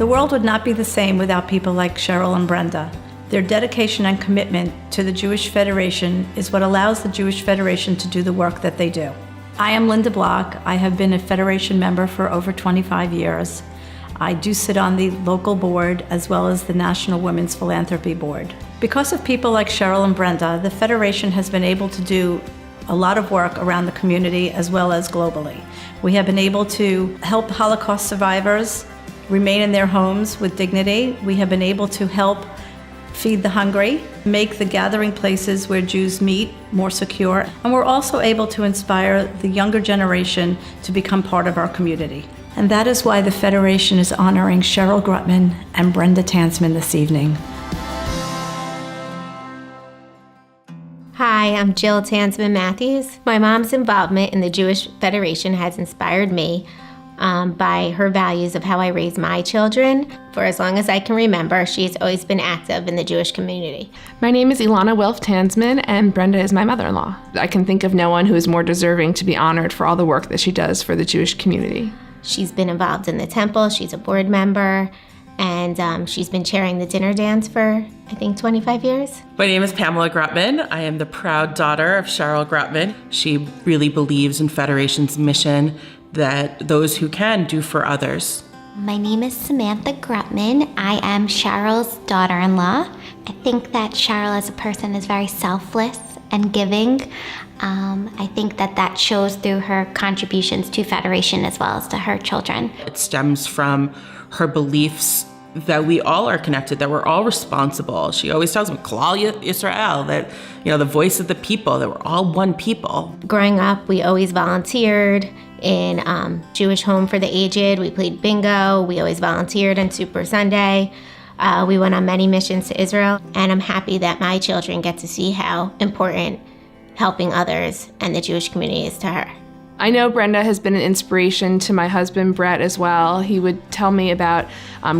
The world would not be the same without people like Sheryl and Brenda. Their dedication and commitment to the Jewish Federation is what allows the Jewish Federation to do the work that they do. I am Linda Block. I have been a Federation member for over 25 years. I do sit on the local board as well as the National Women's Philanthropy Board. Because of people like Sheryl and Brenda, the Federation has been able to do a lot of work around the community as well as globally. We have been able to help Holocaust survivors remain in their homes with dignity. We have been able to help feed the hungry, make the gathering places where Jews meet more secure, and we're also able to inspire the younger generation to become part of our community. And that is why the Federation is honoring Sheryl Grutman and Brenda Tanzman this evening. Hi, I'm Jill Tanzman Matthews. My mom's involvement in the Jewish Federation has inspired me by her values of how I raise my children. For as long as I can remember, she's always been active in the Jewish community. My name is Ilana Wilf Tanzman, and Brenda is my mother-in-law. I can think of no one who is more deserving to be honored for all the work that she does for the Jewish community. She's been involved in the temple, she's a board member, and she's been chairing the dinner dance for, I think, 25 years. My name is Pamela Grutman. I am the proud daughter of Sheryl Grutman. She really believes in Federation's mission that those who can do for others. My name is Samantha Grutman. I am Sheryl's daughter-in-law. I think that Sheryl as a person is very selfless and giving. I think that shows through her contributions to Federation as well as to her children. It stems from her beliefs that we all are connected, that we're all responsible. She always tells me, Klal Yisrael, that, the voice of the people, that we're all one people. Growing up, we always volunteered in Jewish Home for the Aged. We played bingo. We always volunteered on Super Sunday. We went on many missions to Israel, and I'm happy that my children get to see how important helping others and the Jewish community is to her. I know Brenda has been an inspiration to my husband, Brett, as well. He would tell me about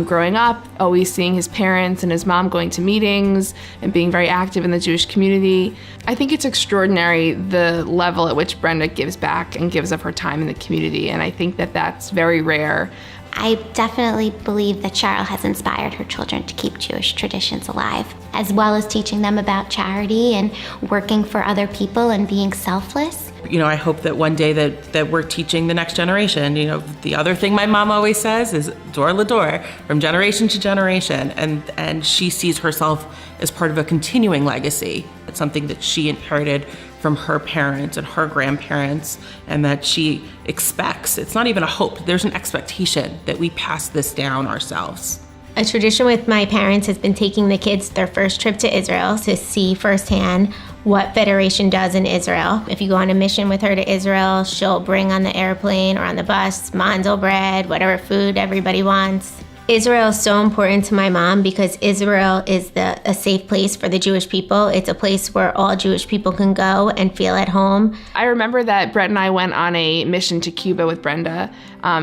growing up, always seeing his parents and his mom going to meetings and being very active in the Jewish community. I think it's extraordinary the level at which Brenda gives back and gives of her time in the community, and I think that that's very rare. I definitely believe that Sheryl has inspired her children to keep Jewish traditions alive, as well as teaching them about charity and working for other people and being selfless. I hope that one day that we're teaching the next generation. The other thing my mom always says is door to door, from generation to generation, and she sees herself as part of a continuing legacy. It's something that she inherited from her parents and her grandparents, and that she expects. It's not even a hope, there's an expectation that we pass this down ourselves. A tradition with my parents has been taking the kids their first trip to Israel to see firsthand what Federation does in Israel. If you go on a mission with her to Israel, she'll bring on the airplane or on the bus mandel bread, whatever food everybody wants. Israel is so important to my mom because Israel is a safe place for the Jewish people. It's a place where all Jewish people can go and feel at home. I remember that Brett and I went on a mission to Cuba with Brenda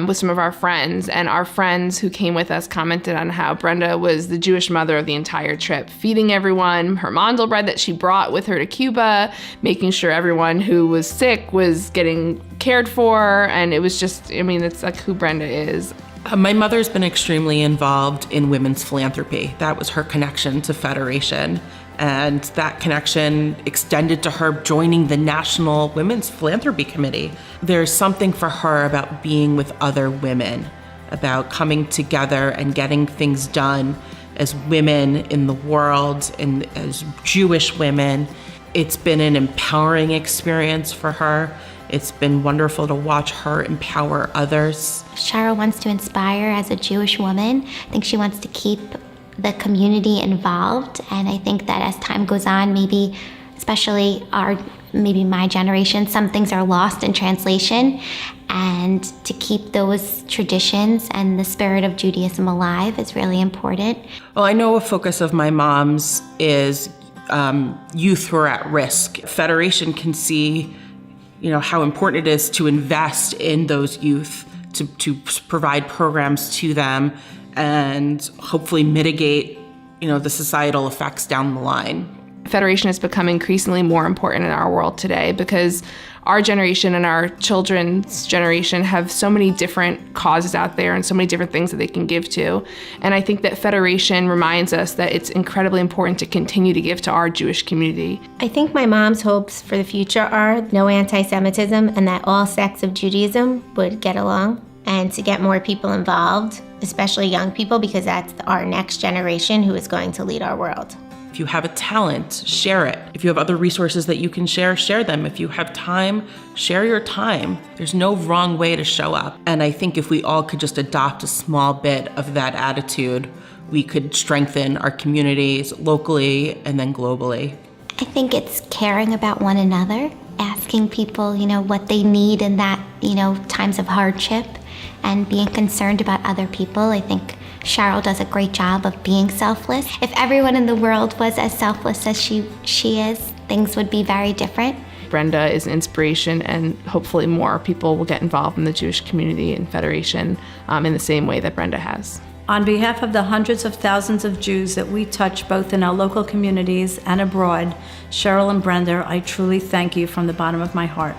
with some of our friends, and our friends who came with us commented on how Brenda was the Jewish mother of the entire trip, feeding everyone her mandel bread that she brought with her to Cuba, making sure everyone who was sick was getting cared for, and it was just, it's like who Brenda is. My mother's been extremely involved in women's philanthropy. That was her connection to Federation. And that connection extended to her joining the National Women's Philanthropy Committee. There's something for her about being with other women, about coming together and getting things done as women in the world and as Jewish women. It's been an empowering experience for her. It's been wonderful to watch her empower others. Sheryl wants to inspire as a Jewish woman. I think she wants to keep the community involved, and I think that as time goes on, maybe especially my generation, some things are lost in translation, and to keep those traditions and the spirit of Judaism alive is really important. Well, I know a focus of my mom's is youth who are at risk. Federation can see how important it is to invest in those youth, to provide programs to them and hopefully mitigate, the societal effects down the line. Federation has become increasingly more important in our world today because our generation and our children's generation have so many different causes out there and so many different things that they can give to. And I think that Federation reminds us that it's incredibly important to continue to give to our Jewish community. I think my mom's hopes for the future are no anti-Semitism and that all sects of Judaism would get along, and to get more people involved, especially young people, because that's our next generation who is going to lead our world. If you have a talent, share it. If you have other resources that you can share them. If you have time, share your time. There's no wrong way to show up. And I think if we all could just adopt a small bit of that attitude, we could strengthen our communities locally and then globally. I think it's caring about one another, asking people, what they need in that, times of hardship, and being concerned about other people. I think Sheryl does a great job of being selfless. If everyone in the world was as selfless as she is, things would be very different. Brenda is an inspiration, and hopefully more people will get involved in the Jewish community and Federation in the same way that Brenda has. On behalf of the hundreds of thousands of Jews that we touch both in our local communities and abroad, Sheryl and Brenda, I truly thank you from the bottom of my heart.